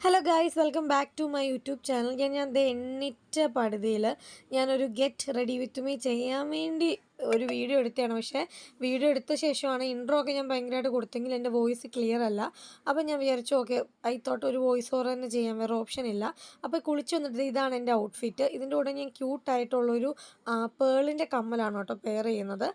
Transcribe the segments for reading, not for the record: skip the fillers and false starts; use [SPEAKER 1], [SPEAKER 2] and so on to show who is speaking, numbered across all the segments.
[SPEAKER 1] Hello guys, welcome back to my YouTube channel. ഞാൻ ദേ എണ്ണിറ്റ പടുതിയിൽ ഞാനൊരു ഗെറ്റ് റെഡി വിത്ത് മീ ചെയ്യാൻ വേണ്ടി ഒരു വീഡിയോ എടുത്തതാണ്. പക്ഷേ വീഡിയോ എടുത്ത ശേഷമാണ് ഇൻട്രോ ഒക്കെ ഞാൻ ഭയങ്കരമായിട്ട് കൊടുത്തെങ്കിൽ എൻ്റെ വോയിസ് ക്ലിയർ അല്ല. അപ്പോൾ ഞാൻ വിചാരിച്ചു ഓക്കെ, ഐ തോട്ട് ഒരു വോയിസ് ഓവർ തന്നെ ചെയ്യാൻ, വേറെ ഓപ്ഷൻ ഇല്ല. അപ്പോൾ കുളിച്ച് വന്നിട്ട് ഇതാണ് എൻ്റെ ഔട്ട്ഫിറ്റ്. ഇതിൻ്റെ കൂടെ ഞാൻ ക്യൂട്ടായിട്ടുള്ളൊരു പേളിൻ്റെ കമ്മലാണ് കേട്ടോ പെയർ ചെയ്യുന്നത്.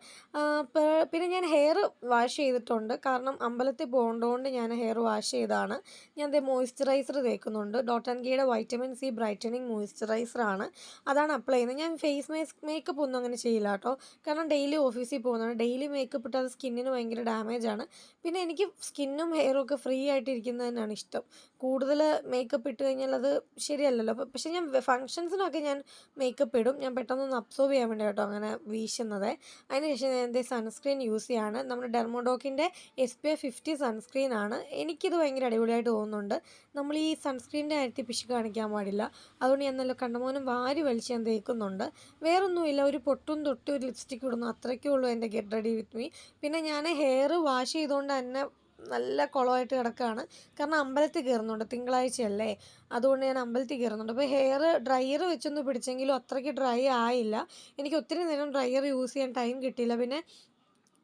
[SPEAKER 1] പിന്നെ ഞാൻ ഹെയർ വാഷ് ചെയ്തിട്ടുണ്ട്, കാരണം അമ്പലത്തിൽ പോകേണ്ടതുകൊണ്ട് ഞാൻ ഹെയർ വാഷ് ചെയ്താണ്. ഞാൻ ദേ മോയ്സ്ചറൈസർ തേക്കുന്നുണ്ട്. ഡോട്ട് ആൻഡ് കീയുടെ വൈറ്റമിൻ സി ബ്രൈറ്റനിങ് മോയ്സ്ചറൈസറാണ്, അതാണ് അപ്ലൈ ചെയ്യുന്നത്. ഞാൻ ഫേസ് മേക്കപ്പ് ഒന്നും അങ്ങനെ ചെയ്യില്ല കേട്ടോ, കാരണം ഡെയിലി ഓഫീസിൽ പോകുന്നതാണ്. ഡെയിലി മേക്കപ്പ് ഇട്ട് അത് സ്കിന്നിന് ഭയങ്കര ഡാമേജാണ്. പിന്നെ എനിക്ക് സ്കിന്നും ഹെയറും ഒക്കെ ഫ്രീ ആയിട്ടിരിക്കുന്നത് തന്നെയാണ് ഇഷ്ടം. കൂടുതൽ മേക്കപ്പ് ഇട്ട് കഴിഞ്ഞാൽ അത് ശരിയല്ലല്ലോ. പക്ഷേ ഞാൻ ഫങ്ഷൻസിനൊക്കെ ഞാൻ മേക്കപ്പ് ഇടും. ഞാൻ പെട്ടെന്നൊന്ന് അബ്സോർവ് ചെയ്യാൻ വേണ്ടി കേട്ടോ അങ്ങനെ വീശുന്നത്. അതിനുശേഷം ഞാൻ എൻ്റെ സൺസ്ക്രീൻ യൂസ് ചെയ്യാണ്. നമ്മുടെ ഡെർമോഡോക്കിൻ്റെ SPF 50 സൺസ്ക്രീനാണ്. എനിക്കിത് ഭയങ്കര അടിപൊളിയായിട്ട് തോന്നുന്നുണ്ട്. നമ്മൾ ഈ സൺസ്ക്രീനിൻ്റെ കാര്യത്തിൽ പിശുക്ക് കാണിക്കാൻ പാടില്ല. അതുകൊണ്ട് ഞാൻ നല്ല കണ്ടമാനം വാരി വലിച്ച് ഞാൻ തേക്കുന്നുണ്ട്. വേറൊന്നുമില്ല, ഒരു പൊട്ടും തൊട്ട് ഒരു ലിപ്സ്റ്റിക്ക് ഇടുന്നു, അത്രയ്ക്കേ ഉള്ളൂ എൻ്റെ ഗെറ്റ് റെഡി വിത്ത് മീ. പിന്നെ ഞാൻ ഹെയർ വാഷ് ചെയ്തുകൊണ്ട് തന്നെ നല്ല കുളമായിട്ട് കിടക്കുകയാണ്, കാരണം അമ്പലത്തിൽ കയറുന്നുണ്ട്, തിങ്കളാഴ്ചയല്ലേ, അതുകൊണ്ട് ഞാൻ അമ്പലത്തിൽ കയറുന്നുണ്ട്. അപ്പോൾ ഹെയർ ഡ്രയർ വെച്ചൊന്ന് പിടിച്ചെങ്കിലും അത്രയ്ക്ക് ഡ്രൈ ആയില്ല. എനിക്ക് ഒത്തിരി നേരം ഡ്രയർ യൂസ് ചെയ്യാൻ ടൈം കിട്ടിയില്ല. പിന്നെ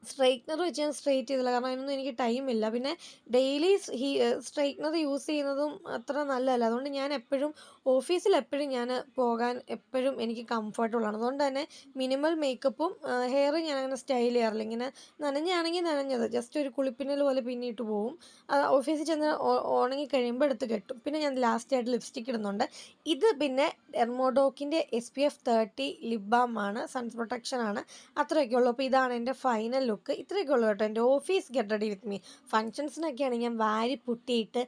[SPEAKER 1] സ്ട്രെയിറ്റ്നർ വെച്ച് ഞാൻ സ്ട്രെയിറ്റ് ചെയ്തില്ല, കാരണം അതിനൊന്നും എനിക്ക് ടൈമില്ല. പിന്നെ ഡെയിലി സ്ട്രെയിറ്റ്നർ യൂസ് ചെയ്യുന്നതും അത്ര നല്ലതല്ല. അതുകൊണ്ട് ഞാൻ എപ്പോഴും ഓഫീസിൽ എപ്പോഴും ഞാൻ പോകാൻ എപ്പോഴും എനിക്ക് കംഫർട്ടബിളാണ്. അതുകൊണ്ട് തന്നെ മിനിമൽ മേക്കപ്പും ഹെയർ ഞാൻ അങ്ങനെ സ്റ്റൈൽ ചെയ്യാറില്ല. ഇങ്ങനെ നനഞ്ഞാണെങ്കിൽ നനഞ്ഞത് ജസ്റ്റ് ഒരു കുളിപ്പിന്നൽ പോലെ പിന്നിട്ട് പോവും. ഓഫീസിൽ ചെന്ന് ഉണങ്ങി കഴിയുമ്പോൾ എടുത്ത് കെട്ടും. പിന്നെ ഞാൻ ലാസ്റ്റായിട്ട് ലിപ്സ്റ്റിക്ക് ഇടുന്നുണ്ട്. ഇത് പിന്നെ ഡെർമോഡോക്കിൻ്റെ SPF 30 ലിപ് ബാം ആണ്, സൺ പ്രൊട്ടക്ഷനാണ്. അത്രയൊക്കെ ഉള്ളൂ. അപ്പോൾ ഇതാണ് എൻ്റെ ഫൈനൽ ലുക്ക്. ഇത്രയൊക്കെ ഉള്ളൂ കേട്ടോ എൻ്റെ office get ready with me. ഫങ്ഷൻസിനൊക്കെയാണ് ഞാൻ വാരി പുട്ടിയിട്ട്